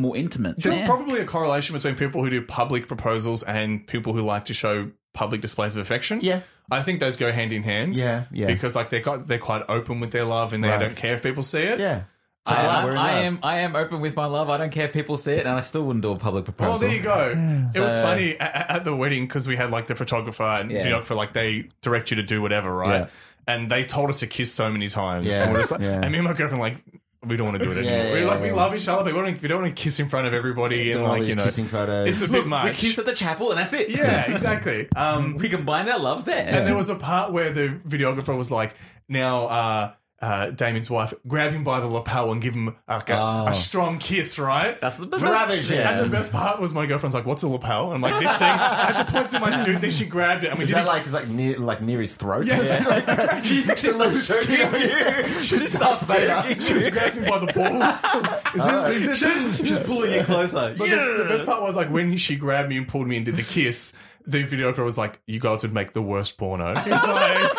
more intimate. There's probably a correlation between people who do public proposals and people who like to show public displays of affection. Yeah. I think those go hand in hand. Yeah. Because like they're quite open with their love and they don't care if people see it. Yeah. I am open with my love. I don't care if people see it, and I still wouldn't do a public proposal. Oh, there you go. It was funny at the wedding because we had like the photographer and videographer, like they direct you to do whatever, right? Yeah. And they told us to kiss so many times. Yeah. And, we're just like, and me and my girlfriend like, we don't want to do it anymore. We love each other, but we don't want to kiss in front of everybody and like, kissing photos. It's a bit much. We kiss at the chapel, and that's it. Yeah, exactly. We combined our love there. And there was a part where the videographer was like, now, Damien's wife, grab him by the lapel and give him like a strong kiss, right? That's the best. And the best part was my girlfriend's like, "What's a lapel?" And I'm like, "This thing." I had to point to my suit. Then she grabbed it. And we Is that like near his throat? Yeah. She starts stroking. She starts stroking. She was grabbing by the balls. Is this She's pulling you closer. But the best part was like when she grabbed me and pulled me and did the kiss. The videographer was like, "You guys would make the worst porno." He's like.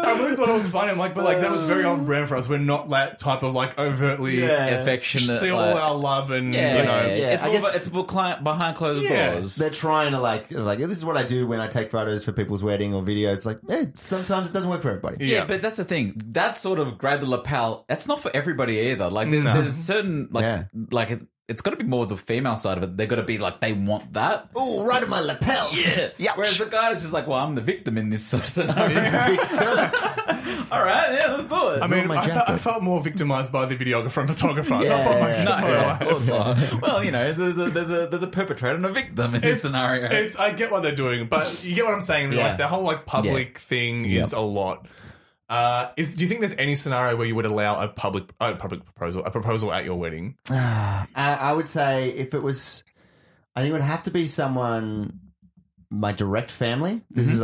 I really thought it was funny. I'm like, but like that was very on brand for us. We're not that type of like overtly affectionate. See all our love and you know. It's behind closed doors. They're trying to like this is what I do when I take photos for people's wedding or videos. Like, sometimes it doesn't work for everybody. Yeah, but that's the thing. That sort of grab the lapel. That's not for everybody either. Like, there's certain like. It's got to be more the female side of it. They've got to be like, they want that. Oh, right in my lapels. Yeah. Whereas the guy's just like, well, I'm the victim in this sort of scenario. All right, let's do it. I mean, I felt more victimized by the videographer and photographer. Not by my of course not. Well, you know, there's a perpetrator and a victim in this scenario. I get what they're doing, but you get what I'm saying. Like the whole like public thing is a lot. Do you think there's any scenario where you would allow a proposal at your wedding? I would say if it was, I think it would have to be someone, my direct family. This is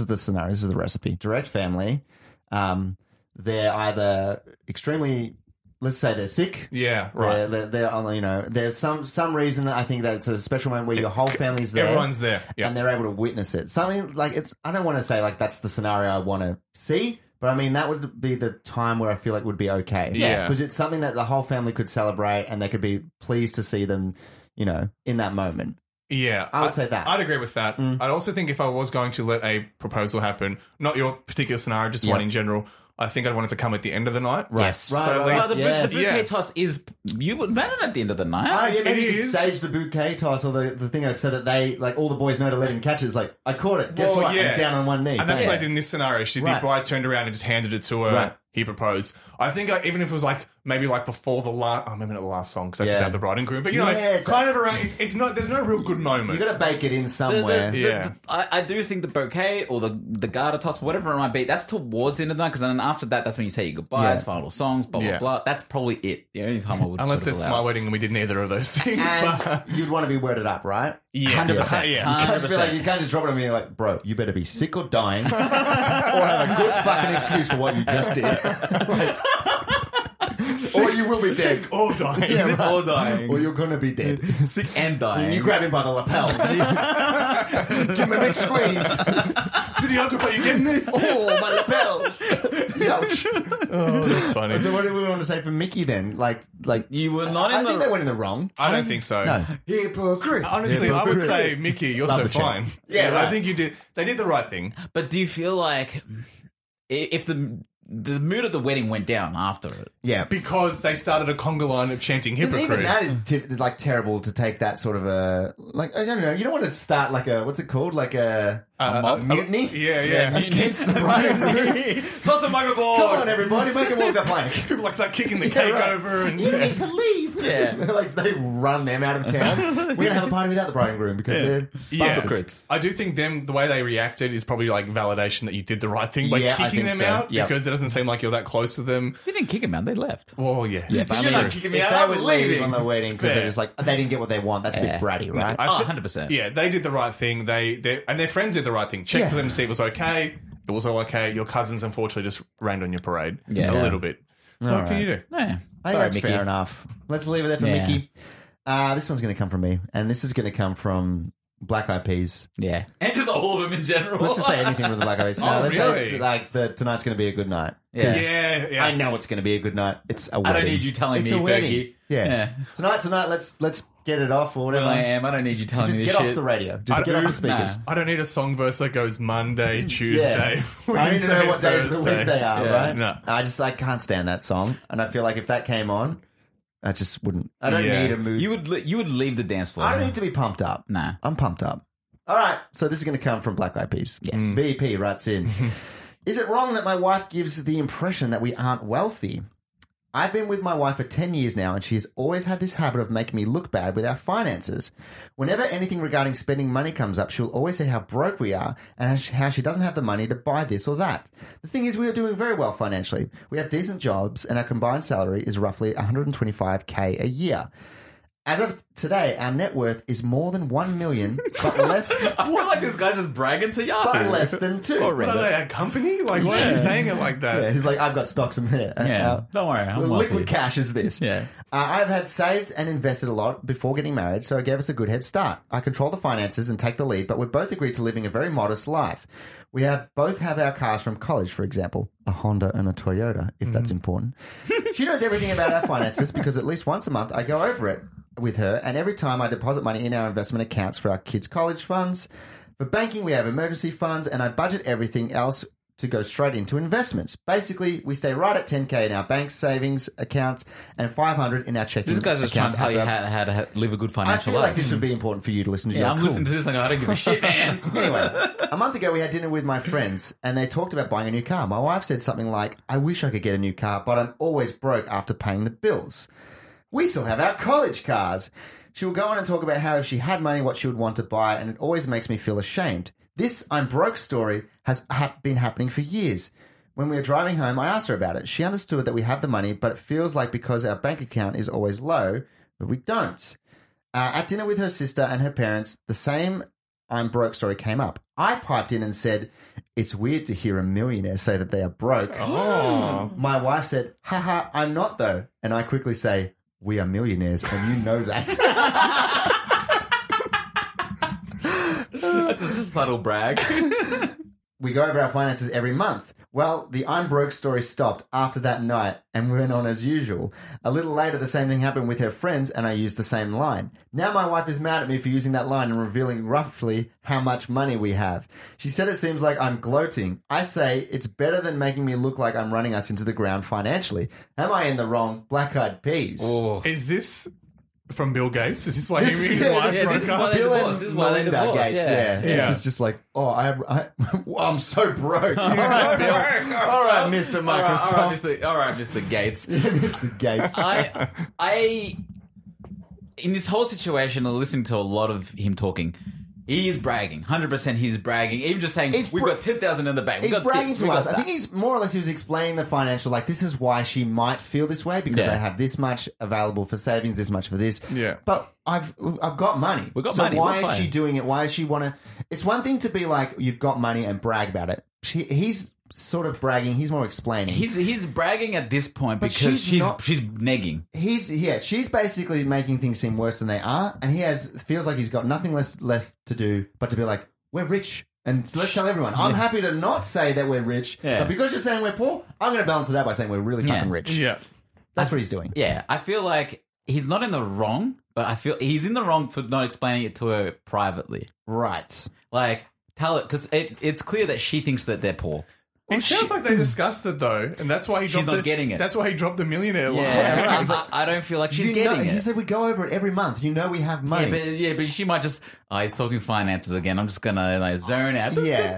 the scenario. This is the recipe. Direct family. They're either extremely, let's say they're sick. Yeah, right. They're on, you know, there's some reason I think that it's a special moment where your whole family's there. Everyone's there. Yeah. And they're able to witness it. Something like I don't want to say like that's the scenario I want to see. But I mean, that would be the time where I feel like would be okay. Yeah. Because it's something that the whole family could celebrate and they could be pleased to see them, you know, in that moment. Yeah. I would say that. I'd agree with that. I'd also think if I was going to let a proposal happen, not your particular scenario, just one in general, I think I'd want it to come at the end of the night. Right. Yes. Right. So Right. the bouquet toss is, you would man it at the end of the night. Oh, yeah, maybe It you could is. stage the bouquet toss or the thing so that they, like, all the boys know to let him catch it. It's like, I caught it. Guess what? I'm down on one knee. And that's Bang. what I did in this scenario. The bride turned around and just handed it to her. Right. He proposed. I think even if it was like maybe like before the last, maybe not the last song because that's about the bride and groom, but you know, kind of around. It's not. There's no real good moment. You got to bake it in somewhere. I do think the bouquet or the garter toss, whatever it might be, that's towards the end of the night because then after that, that's when you say your goodbyes, final songs, blah blah blah. That's probably it. The only time I would unless sort of it's allow. my wedding and we did neither of those things. And you'd want to be worded up, right? 100%. You can't just be like, you can't just drop it on me and like, bro, you better be sick or dying or have a good fucking excuse for what you just did. Or you will be dead. Or dying. Sick or dying. Or you're going to be dead. Sick and dying. And you grab him by the lapel. Give him a big squeeze. Videographer, you getting this? Oh, my lapels. Ouch. Oh, that's funny. So what do we want to say for Mickey then? Like You were not in I think they went in the wrong. I don't think so. No. Hypocrite. Honestly, I would say, Mickey, you're Love so the chat. fine. Yeah, I right. think you did. They did the right thing. But do you feel like if the mood of the wedding went down after it? Yeah. Because they started a conga line of chanting hypocrite. Even that is like terrible to take that sort of a like I don't know. You don't want to start like a what's it called like a mutiny. Yeah. Against the bride and groom. Toss them overboard. Come on, everybody, make them walk that plank. People like start kicking the cake over and You need to leave. Yeah. Like they run them out of town. We're gonna have a party without the bride and groom because they're hypocrites. I do think the way they reacted is probably like validation that you did the right thing by Yeah, I kicking think them so. out Yep. because it doesn't seem like you're that close to them. They didn't kick him out. They left. Well, yeah. But You're I mean, not kicking me if out. they I'm would leave leaving on the wedding because they're just like they didn't get what they want. That's a bit bratty, right? 100%. Yeah, they did the right thing. They and their friends did the right thing. Checked for them to see it was okay. It was all okay. Your cousins unfortunately just rained on your parade a little bit. What can you do? Yeah. I think Sorry, that's Mickey. fair enough. Let's leave it there for Yeah. Mickey. This one's going to come from me, and this is going to come from Black Eyed Peas. Yeah. And just all of them in general. Let's just say anything with the Black Eyed Peas. Oh, Let's really? say like tonight's going to be a good night. Yeah. Yeah. I know it's going to be a good night. It's a wedding. I don't need you telling it's me, a wedding. Fergie. Yeah. Tonight's the night. Let's get it off or whatever. Well, I am. I don't need you telling Just me get this off shit. the radio. Just get off the speakers. I don't need a song verse that goes Monday, Tuesday, Yeah. I need to know what days of the Thursday. week they are, Yeah. right? No. I can't stand that song. And I feel like if that came on, I just wouldn't. I don't Yeah. need a mood. You would leave the dance floor. I don't need to be pumped up. Nah. I'm pumped up. All right. So this is going to come from Black Eyed Peas. Yes. BP writes in. Is it wrong that my wife gives the impression that we aren't wealthy? I've been with my wife for 10 years now, and she's always had this habit of making me look bad with our finances. Whenever anything regarding spending money comes up, she'll always say how broke we are and how she doesn't have the money to buy this or that. The thing is, we are doing very well financially. We have decent jobs, and our combined salary is roughly $125K a year. As of today, our net worth is more than $1 million, but less. I feel like this guy's just bragging to Yahoo. But less than 2. What are they, a company? Like, why are you saying it like that? Yeah, he's like, I've got stocks in here. Yeah, don't worry. I'm liquid wealthy. cash is this. Yeah. I've had saved and invested a lot before getting married, so it gave us a good head start. I control the finances and take the lead, but we've both agreed to living a very modest life. We both have our cars from college, for example, a Honda and a Toyota, if that's important. She knows everything about our finances because at least once a month I go over it with her, and every time I deposit money in our investment accounts for our kids' college funds. For banking, we have emergency funds, and I budget everything else to go straight into investments. Basically, we stay right at 10K in our bank savings accounts and 500 in our checking This guy's just trying accounts. to tell you how to live a good I financial feel life. like this would be important for you to listen to. Yeah, You're I'm like, listening to this and I don't give a shit, man. Anyway, a month ago we had dinner with my friends and they talked about buying a new car. My wife said something like, I wish I could get a new car, but I'm always broke after paying the bills. We still have our college cars. She will go on and talk about how if she had money, what she would want to buy, and it always makes me feel ashamed. This I'm broke story has been happening for years. When we were driving home, I asked her about it. She understood that we have the money, but it feels like because our bank account is always low, that we don't. At dinner with her sister and her parents, the same I'm broke story came up. I piped in and said, it's weird to hear a millionaire say that they are broke. Oh. My wife said, haha, I'm not though. And I quickly say, we are millionaires and you know that. That's just a subtle brag. We go over our finances every month. Well, the I'm broke story stopped after that night and went on as usual. A little later, the same thing happened with her friends and I used the same line. Now my wife is mad at me for using that line and revealing roughly how much money we have. She said it seems like I'm gloating. I say it's better than making me look like I'm running us into the ground financially. Am I in the wrong? Black Eyed Peas. Oh. Is this from Bill Gates? Is this why This his is- yeah, wife this broke is up? why they Bill and divorced. This is why they Melinda divorced, Gates, yeah. This Yeah. is just like, I'm so broke. All so right, Bill. broke. All right, Mr. Microsoft. All right, Mr. Gates. Mr. Gates. I, in this whole situation, I listened to a lot of him talking. He is bragging. 100% he's bragging. Even just saying, we've got 10,000 in the bank. We've He's got bragging this, to we've us. got I that. think he's more or less he was explaining the financial, like this is why she might feel this way because Yeah. I have this much available for savings, this much for this. Yeah. But I've got money. We've got so money, why we're is she fine. doing it? Why does she want to? It's one thing to be like you've got money and brag about it. He's sort of bragging. He's more explaining. He's bragging at this point But because she's not- she's negging. She's basically making things seem worse than they are, and he feels like he's got nothing left to do but to be like, we're rich. And let's tell everyone, I'm happy to not say that we're rich, Yeah. but because you're saying we're poor, I'm going to balance it out by saying we're really fucking rich. Yeah. That's what he's doing. Yeah, I feel like he's not in the wrong, but I feel he's in the wrong for not explaining it to her privately. Right. Like, tell it, because it's clear that she thinks that they're poor. It sounds like they discussed it though, and that's why he dropped not getting it. That's why he dropped the millionaire line. Yeah, I don't feel like she's getting He it. said we go over it every month. You know we have money. Yeah, but she might just, he's talking finances again. I'm just going to zone out Yeah.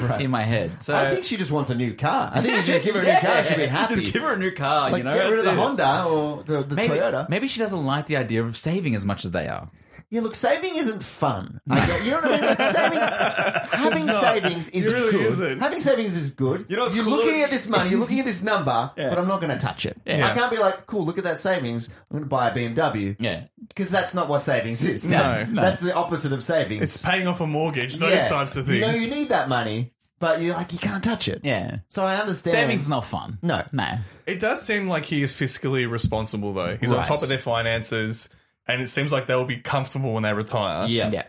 right. in my head. So I think she just wants a new car. I think if you give her a new car, she'll be happy. Just give her a new car, like, you know? get rid of that's the it. Honda or the Maybe, Toyota. maybe she doesn't like the idea of saving as much as they are. Yeah, look, saving isn't fun. You know what I mean? Like having savings is It really good. isn't. Having savings is good. You know what's you're cool? looking at this money, you're looking at this number, but I'm not going to touch it. Yeah. I can't be like, cool, look at that savings. I'm going to buy a BMW. Yeah. Because that's not what savings is. No. That's the opposite of savings. It's paying off a mortgage, those types of things. You know you need that money, but you can't touch it. Yeah. So I understand. Savings is not fun. No. It does seem like he is fiscally responsible, though. He's on Right. top of their finances, and it seems like they will be comfortable when they retire. Yeah. Yeah.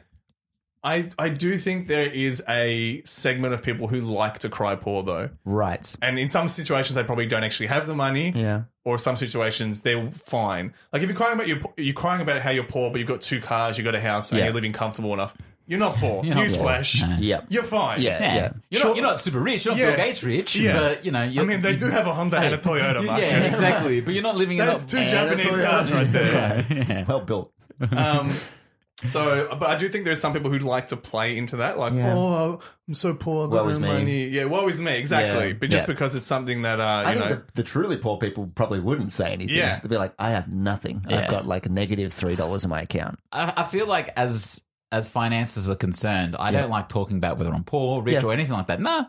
I do think there is a segment of people who like to cry poor, though. Right. And in some situations, they probably don't actually have the money. Yeah. Or some situations, they're fine. Like if you're crying about how you're poor, but you've got 2 cars, you've got a house, and you're living comfortable enough. You're not poor. Newsflash. Yep. You're fine. Yeah. You're not super rich. You're not Bill Gates rich. But, they do have a Honda and a Toyota, Marcus. Yeah, exactly. But you're not living in That's 2 Japanese cars right there. Well built. But I do think there's some people who like to play into that, like, oh, I'm so poor, I've got no money. Yeah, woe is me, exactly. But just because it's something that, I think the truly poor people probably wouldn't say anything. Yeah. They'd be like, I have nothing. I've got like a negative $3 in my account. I feel like as finances are concerned, I don't like talking about whether I'm poor, rich, or anything like that. Nah,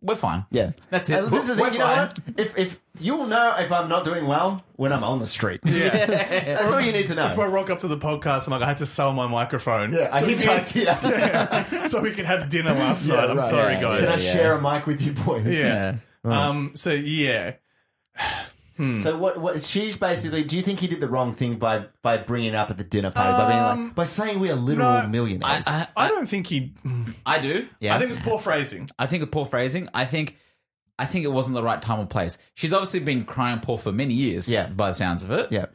we're fine. Yeah. That's it. This is the thing, you know what? If you'll know if I'm not doing well when I'm on the street. Yeah. That's all you need to know. If I rock up to the podcast and I had to sell my microphone. Yeah, I hitchhiked so we could have dinner last night. I'm sorry, guys. Can I share a mic with you boys? Yeah. So So what she's basically, do you think he did the wrong thing by bringing it up at the dinner party, by being like, by saying we are literal millionaires? I don't think he... I do. Yeah. I think it's poor phrasing. I think it wasn't the right time or place. She's obviously been crying poor for many years, by the sounds of it. Yeah.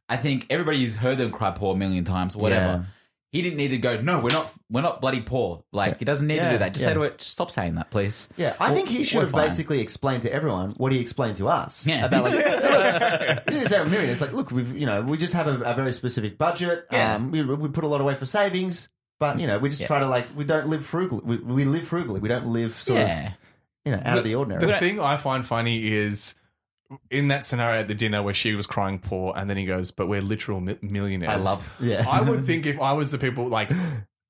I think everybody's heard them cry poor a million times, whatever. Yeah. He didn't need to go, no, we're not bloody poor. Like, he doesn't need to do that. Just say to it, just stop saying that, please. Yeah, I think he should have basically explained to everyone what he explained to us. Yeah. About like, he didn't say a million. It's like, look, we just have a very specific budget. Yeah. We put a lot away for savings, but we just try to we don't live frugally. We live frugally. We don't live sort of out of the ordinary. The thing I find funny is in that scenario at the dinner where she was crying poor, and then he goes, "But we're literal millionaires." I would think if I was the people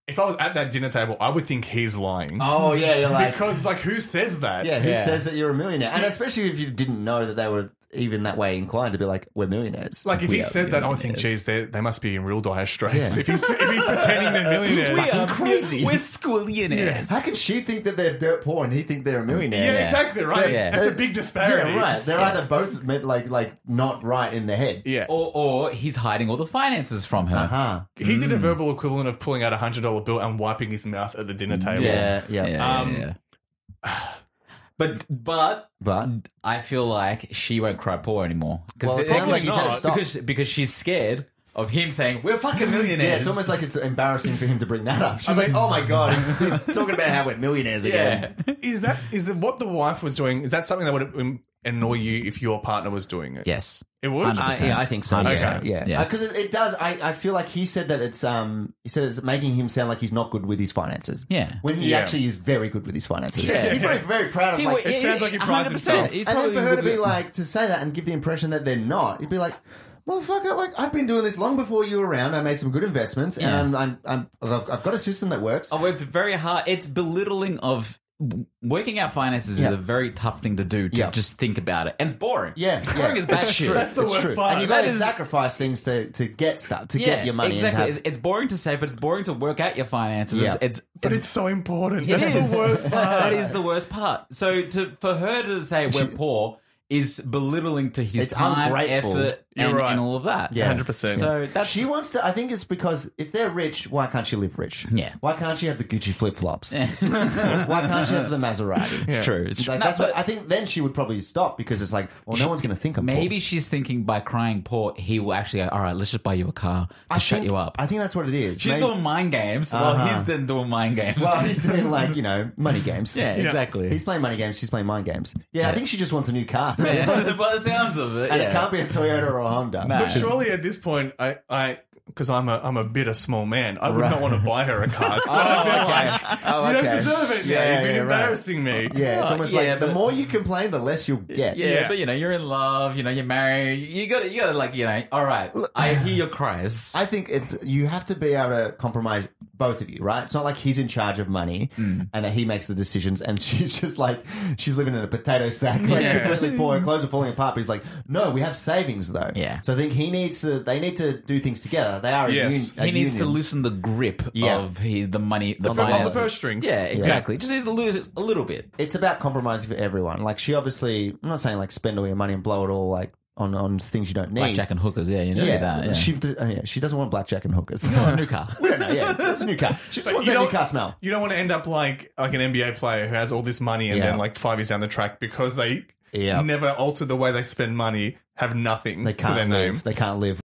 if I was at that dinner table, I would think he's lying. Oh yeah, you're like, because who says that? Yeah, who says that you're a millionaire? And especially if you didn't know that they were even that way inclined to be like, we're millionaires. Like if he said that, I would think, geez, they must be in real dire straits. Yeah. If he's pretending they're millionaires, we are crazy. We're squillionaires. How can she think that they're dirt poor and he think they're a millionaire? Yeah, exactly right. Yeah. That's a big disparity. Yeah, right. They're either both like not right in their head. Yeah, or he's hiding all the finances from her. He did a verbal equivalent of pulling out a $100 bill and wiping his mouth at the dinner table. Yeah. But I feel like she won't cry poor anymore because she's scared of him saying we're fucking millionaires. Yeah, it's almost like it's embarrassing for him to bring that up. She's like, oh my god, he's talking about how we're millionaires again. Is that what the wife was doing? Is that something that would annoy you if your partner was doing it? Yes. It would? I think so. Okay. Yeah. Because it does. I feel like he said that it's it's making him sound like he's not good with his finances. Yeah. When he actually is very good with his finances. Yeah. He's very, very proud of it sounds like he prides himself. And then for her to be like, to say that and give the impression that they're not, he'd be like, motherfucker, I've been doing this long before you were around. I made some good investments and I've got a system that works. I worked very hard. It's belittling of working out finances is a very tough thing to do to just think about it. And it's boring. Yeah. Boring is bad shit. That's the worst part. And you've got to sacrifice things to get stuff, to get your money. Exactly. It's boring to save, but it's boring to work out your finances. Yeah. But it's so important. That's the worst part. That is the worst part. So for her to say we're poor is belittling to his time, effort, and all of that. Yeah, 100%. So that's she wants to. I think it's because if they're rich, why can't she live rich? Yeah. Why can't she have the Gucci flip flops? Why can't she have the Maserati? It's true. That's what I think. Then she would probably stop because it's like, well, no one's going to think I'm maybe poor. She's thinking by crying poor, he will actually go, all right, let's just buy you a car to shut you up. I think that's what it is. She's doing mind games while he's then doing mind games. Well, he's doing money games. Yeah, exactly. He's playing money games. She's playing mind games. Yeah, I think she just wants a new car. By the sounds of it, and it can't be a Toyota or a Honda. No. But surely at this point, I because I'm a bitter small man, I would not want to buy her a car. You don't deserve it. You've been embarrassing me. Yeah, it's almost like the more you complain, the less you'll get. Yeah, but you're in love. you're married. You got all right. I hear your cries. I think you have to be able to compromise both of you, right? It's not like he's in charge of money and that he makes the decisions, and she's just she's living in a potato sack, completely poor. Her clothes are falling apart. But he's like, no, we have savings though. Yeah. So I think they need to do things together. They are he needs to loosen the grip of the money, the finances. The purse strings. Yeah, exactly. Just needs to lose it a little bit. It's about compromising for everyone. Like she obviously, I'm not saying spend all your money and blow it all on things you don't need. Blackjack and hookers, yeah, you know that. Yeah. She doesn't want blackjack and hookers. A new car. We don't know. Yeah, it's a new car. She just wants that new car smell. You don't want to end up like an NBA player who has all this money and then like 5 years down the track because they never alter the way they spend money, have nothing to their name. They can't live.